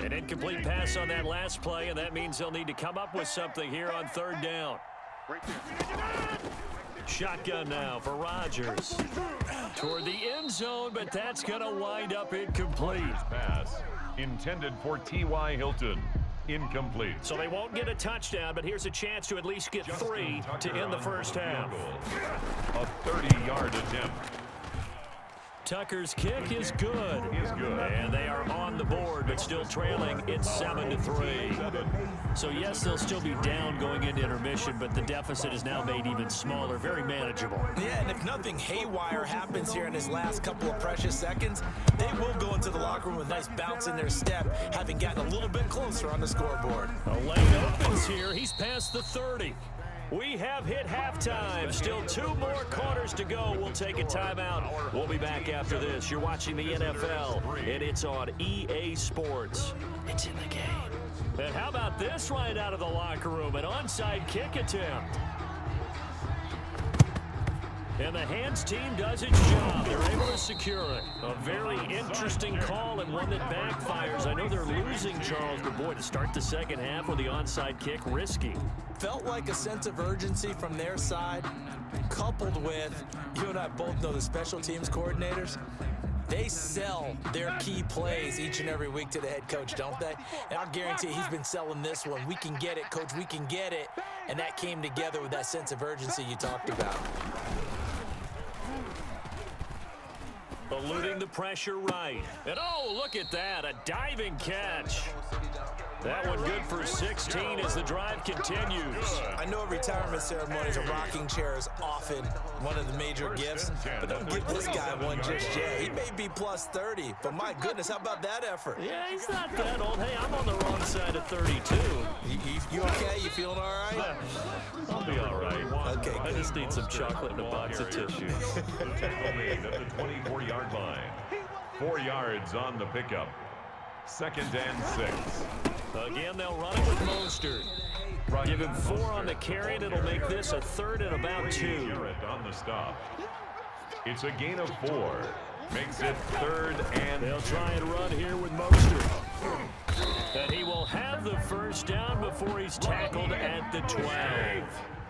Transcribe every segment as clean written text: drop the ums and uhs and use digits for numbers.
An incomplete pass on that last play, and that means they'll need to come up with something here on third down. Shotgun now for Rodgers. Toward the end zone, but that's going to wind up incomplete. Pass intended for T.Y. Hilton. Incomplete. So they won't get a touchdown, but here's a chance to at least get 3 to end the first half. A 30-yard attempt. Tucker's kick is good. And they are on the board, but still trailing. It's 7-3. So, yes, they'll still be down going into intermission, but the deficit is now made even smaller. Very manageable. Yeah, and if nothing haywire happens here in his last couple of precious seconds, they will go into the locker room with a nice bounce in their step, having gotten a little bit closer on the scoreboard. A lane opens here. He's past the 30. We have hit halftime. Still 2 more quarters to go. We'll take a timeout. We'll be back after this. You're watching the NFL, and it's on EA Sports. It's in the game. And how about this right out of the locker room? An onside kick attempt. And the hands team does its job. They're able to secure it. A very interesting call and one that backfires. I know they're losing Charles, but boy, to start the second half with the onside kick, risky. Felt like a sense of urgency from their side, coupled with, you and I both know the special teams coordinators, they sell their key plays each and every week to the head coach, don't they? And I'll guarantee he's been selling this one. We can get it, coach, we can get it. And that came together with that sense of urgency you talked about. Eluding the pressure right. And oh, look at that, a diving catch. That one good for 16 as the drive continues. I know retirement ceremonies, a rocking chair is often one of the major gifts, but don't give this guy one just yet. He may be plus 30, but my goodness, how about that effort? Yeah, he's not that old. Hey, I'm on the wrong side of 32. You okay? You feeling all right? I'll be all right. Okay, I just need some chocolate and a box of tissue. The tackle made at the 24-yard line. 4 yards on the pickup. 2nd and 6. Again, they'll run it with Mostert. Give him 4 on the carry, and it'll make this a 3rd and about 2. On the stop. It's a gain of 4. Makes it 3rd and They'll try and run here with Mostert. And he will have the first down before he's tackled at the 12.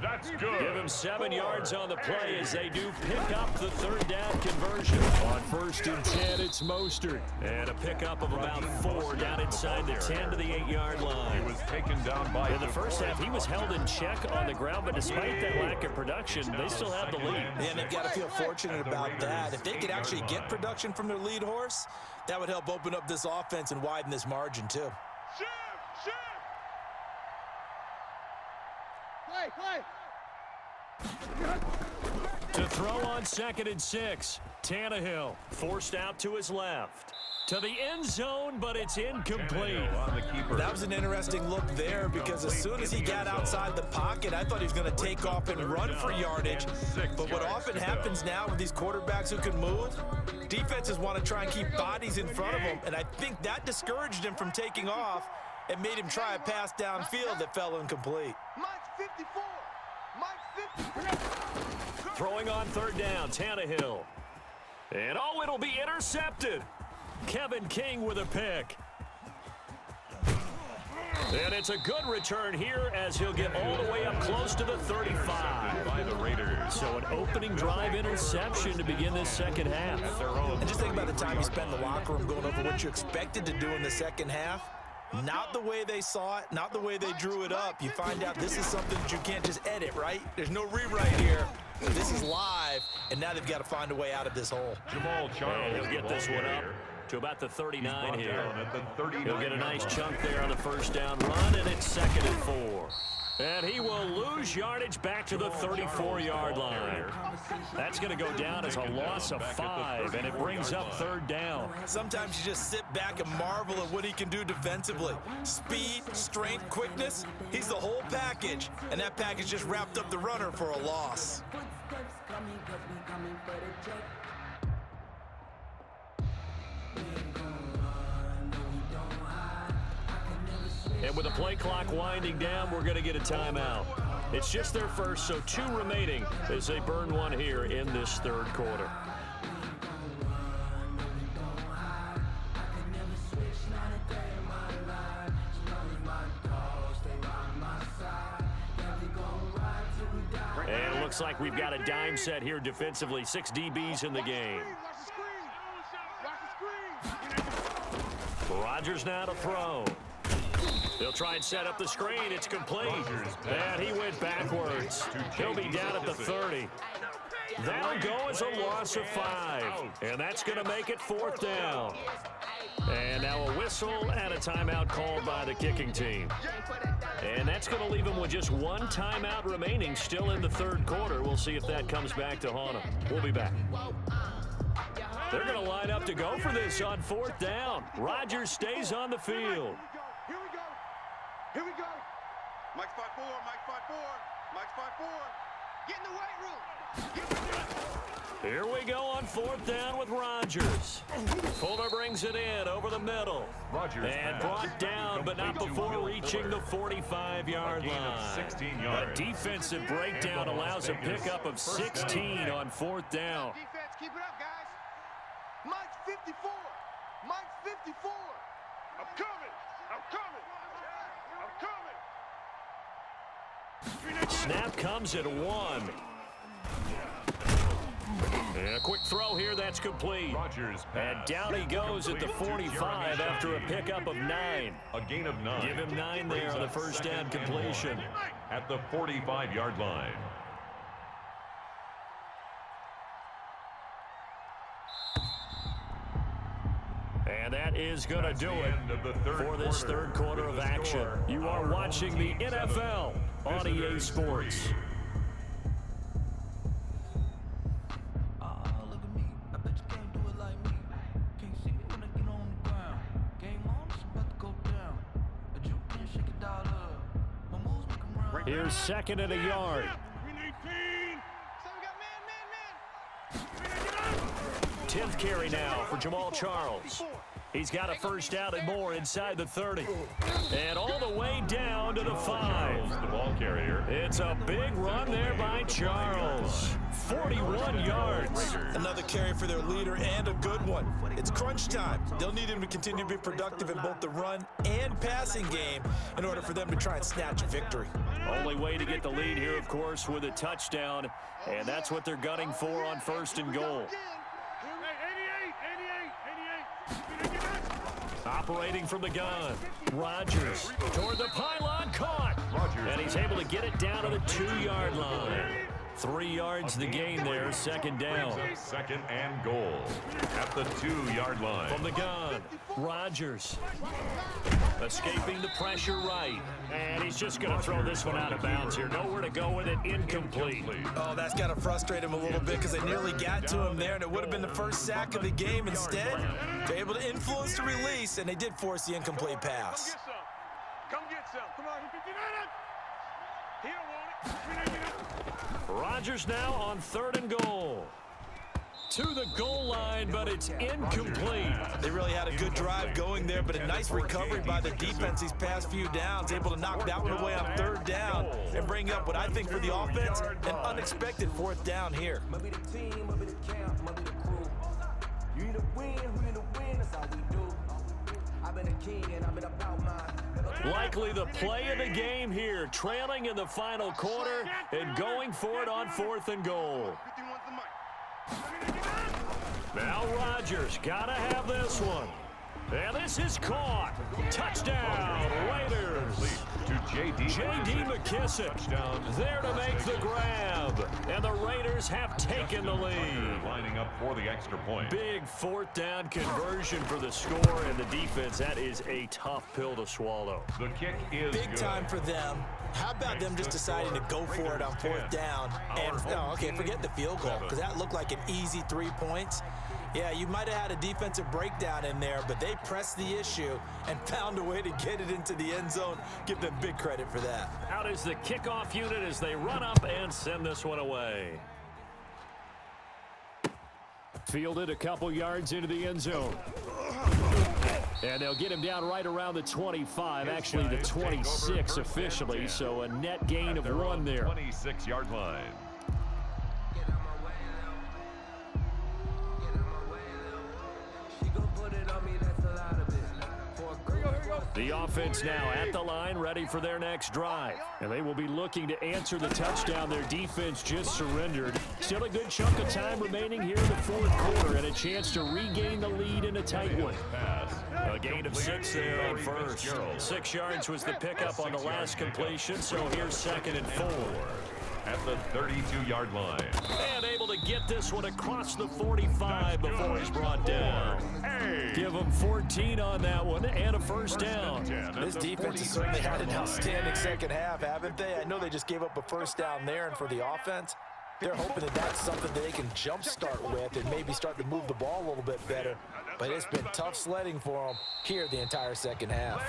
That's good. Give him 7 yards on the play as they do pick up the 3rd down conversion. On 1st and 10, it's Mostert. And a pickup of about 4 down inside the 10 to the 8-yard line. He was taken down by in the first half, he was held in check on the ground, but despite that lack of production, they still have the lead. And they've got to feel fortunate about that. If they could actually get production from their lead horse, that would help open up this offense and widen this margin, too. To throw on 2nd and 6, Tannehill forced out to his left. To the end zone, but it's incomplete. That was an interesting look there because as soon as he got outside the pocket, I thought he was going to take off and run for yardage. But what often happens now with these quarterbacks who can move, defenses want to try and keep bodies in front of them, and I think that discouraged him from taking off and made him try a pass downfield that fell incomplete. Mike's 54. Mike's 54. Throwing on 3rd down, Tannehill. And oh, it'll be intercepted. Kevin King with a pick. And it's a good return here as he'll get all the way up close to the 35. By the Raiders. So an opening drive interception to begin this second half. And just think about the time you spent in the locker room going over what you expected to do in the second half. Not the way they saw it, not the way they drew it up. You find out this is something that you can't just edit, right? There's no rewrite here. This is live, and now they've got to find a way out of this hole. Jamal Charles. And he'll get this one up to about the 39 here. At the 39. He'll get a nice chunk there on the 1st down run, and it's 2nd and 4. And he will lose yardage back to the 34-yard line. That's going to go down as a loss of 5, and it brings up 3rd down. Sometimes you just sit back and marvel at what he can do defensively. Speed, strength, quickness, he's the whole package. And that package just wrapped up the runner for a loss. And with the play clock winding down, we're going to get a timeout. It's just their first, so 2 remaining as they burn one here in this 3rd quarter. looks like we've got a dime set here defensively. 6 DBs in the game. Rodgers now to throw. He'll try and set up the screen. It's complete. And he went backwards. He'll be down at the 30. That'll go as a loss of 5. And that's going to make it 4th down. And now a whistle and a timeout called by the kicking team. And that's going to leave them with just 1 timeout remaining still in the 3rd quarter. We'll see if that comes back to haunt them. We'll be back. They're going to line up to go for this on 4th down. Rodgers stays on the field. Here we go. Here we go. Mike's 5-4. Mike's 5-4. Mike's 5-4. Get in the weight room. Here we go on 4th down with Rodgers. Fuller brings it in over the middle. And brought down, but not before reaching the 45-yard line. 16 yards. A defensive breakdown allows a pickup of 16 on 4th down. Defense, keep it up, guys. Mike's 54. Mike's 54. I'm coming. I'm coming. Snap comes at 1. And a quick throw here, that's complete. And down he goes at the 45 after a pickup of 9. A gain of 9. Give him 9 there on the first down completion. At the 45-yard line. And that is going to do it for this 3rd quarter of action. You are watching the NFL on EA Sports. Here's 2nd and a yard. 10th carry now for Jamal Charles. He's got a first down and more inside the 30. And all the way down to the 5. The ball carrier. It's a big run there by Charles. 41 yards. Another carry for their leader and a good one. It's crunch time. They'll need him to continue to be productive in both the run and passing game in order for them to try and snatch a victory. Only way to get the lead here, of course, with a touchdown. And that's what they're gunning for on 1st and goal. Operating from the gun. Rodgers toward the pylon, caught. And he's able to get it down to the 2-yard line. 3 yards the gain there, 2nd down. 2nd and goal at the 2-yard line. From the gun, Rodgers escaping the pressure right. And he's just going to throw this one out of bounds here. Nowhere to go with it, incomplete. Oh, that's got to frustrate him a little bit because they nearly got to him there, and it would have been the first sack of the game. Instead, they're able to influence the release, and they did force the incomplete pass. Come get some. Come on. He don't want it. Rodgers now on 3rd and goal. To the goal line, but it's incomplete. They really had a good drive going there, but a nice recovery by the defense these past few downs, able to knock that one away on 3rd down and bring up what I think for the offense, an unexpected 4th down here. Likely the play of the game here, trailing in the final quarter and going for it on 4th and goal. Now Rodgers gotta have this one. And this is caught. Touchdown, Raiders. To J.D. McKissic there to make the grab. And the Raiders have taken the lead. Lining up for the extra point. Big 4th down conversion for the score and the defense. That is a tough pill to swallow. The kick is Big good. time for them. How about them just deciding to go for it on 4th down? And, forget the field goal, because that looked like an easy 3 points. Yeah, you might have had a defensive breakdown in there, but they pressed the issue and found a way to get it into the end zone. Give them big credit for that. Out is the kickoff unit as they run up and send this one away. Fielded a couple yards into the end zone. And they'll get him down right around the 25, actually the 26 officially, so a net gain of 1 there. 26-yard line. The offense now at the line, ready for their next drive. And they will be looking to answer the touchdown their defense just surrendered. Still a good chunk of time remaining here in the fourth quarter and a chance to regain the lead in a tight one. A gain of 6 there on first. 6 yards was the pickup on the last completion, so here's 2nd and 4. At the 32-yard line. And able to get this one across the 45 before he's brought down. Give him 14 on that one and a first down. This defense has certainly had an outstanding second half, haven't they? I know they just gave up a first down there, and for the offense, they're hoping that that's something that they can jumpstart with and maybe start to move the ball a little bit better. But it's been tough sledding for them here the entire second half.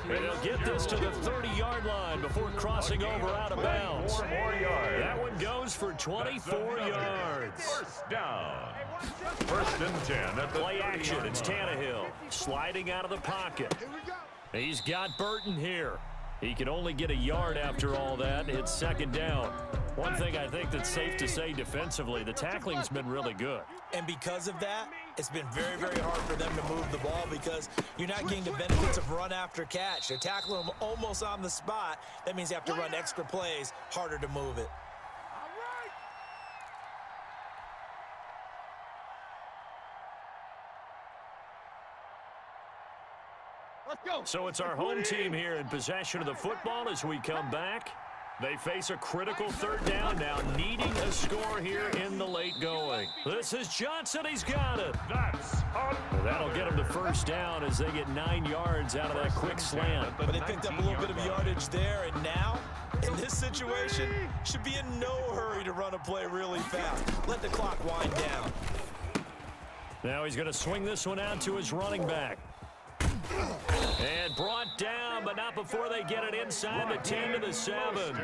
And they'll get this to the 30-yard line before crossing over out of bounds. 4 more yards. That one goes for 24 yards. First down. 1st and 10 at the Play action. It's Tannehill sliding out of the pocket. He's got Burton here. He can only get a yard after all that. It's 2nd down. One thing I think that's safe to say defensively, the tackling's been really good. And because of that, it's been very, very hard for them to move the ball because you're not getting the benefits of run after catch. They're tackling them almost on the spot. That means you have to run extra plays, harder to move it. So it's our home team here in possession of the football as we come back. They face a critical 3rd down now, needing a score here in the late going. This is Johnson. He's got it. That'll get him the first down as they get 9 yards out of that quick slant. But they picked up a little bit of yardage there, and now, in this situation, should be in no hurry to run a play really fast. Let the clock wind down. Now he's going to swing this one out to his running back. And brought down, but not before they get it inside the 10 to the 7.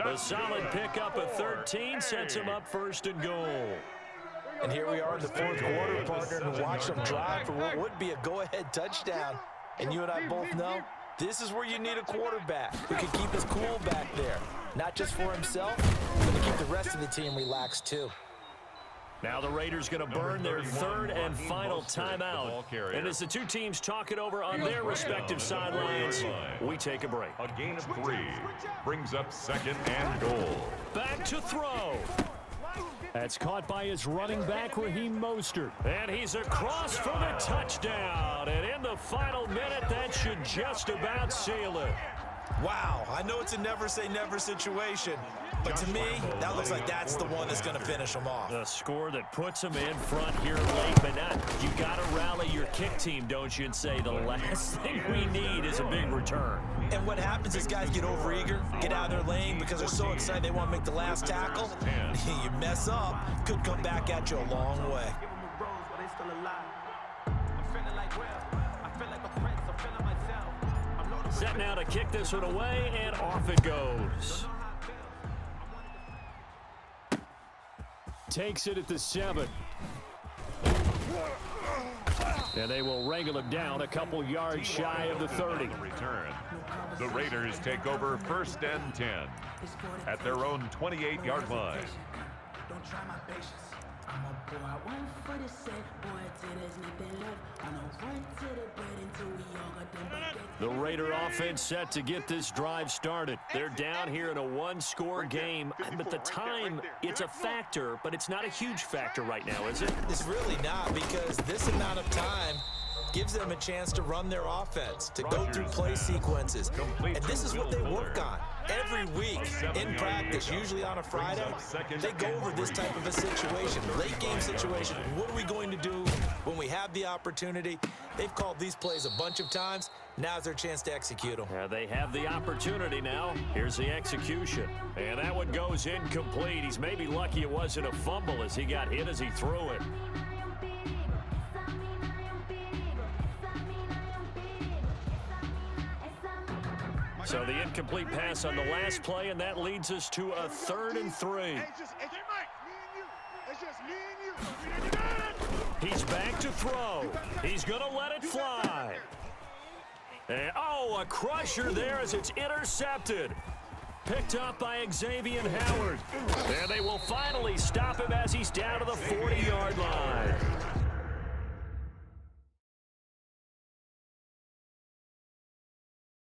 A solid pickup of 13 sets him up 1st and goal. And here we are in the 4th quarter, partner, and watch them drive for what would be a go-ahead touchdown. And you and I both know this is where you need a quarterback who can keep his cool back there. Not just for himself, but to keep the rest of the team relaxed too. Now the Raiders going to burn their 3rd and final timeout. And as the two teams talk it over on their respective sidelines, we take a break. A gain of 3 brings up 2nd and goal. Back to throw. That's caught by his running back, Raheem Mostert. And he's across for the touchdown. And in the final minute, that should just about seal it. Wow, I know it's a never-say-never situation, but to me, that looks like that's the one that's going to finish them off. The score that puts them in front here late, but not. You got to rally your kick team, don't you, and say the last thing we need is a big return. And what happens is guys get overeager, get out of their lane because they're so excited they want to make the last tackle. You mess up, could come back at you a long way. Set now to kick this one away, and off it goes. Takes it at the 7. And they will wrangle him down a couple yards shy of the 30. Return. The Raiders take over 1st and 10 at their own 28-yard line. Don't try my patience. I'm a boy, I want for the set, boy, till there's nothing left. I'm a run to the bed until we all got them buckets. The Raider offense set to get this drive started. They're down here in a 1-score game, but the time, it's a factor, but it's not a huge factor right now, is it? It's really not, because this amount of time gives them a chance to run their offense, to go through play sequences. And this is what they work on every week in practice, usually on a Friday. They go over this type of a situation, late game situation. What are we going to do when we have the opportunity? They've called these plays a bunch of times. Now's their chance to execute them. Yeah, they have the opportunity now. Here's the execution. And that one goes incomplete. He's maybe lucky it wasn't a fumble as he got hit as he threw it. So the incomplete pass on the last play, and that leads us to a 3rd and 3. He's back to throw. He's going to let it fly. And, oh, a crusher there as it's intercepted. Picked up by Xavier Howard. And they will finally stop him as he's down to the 40-yard line.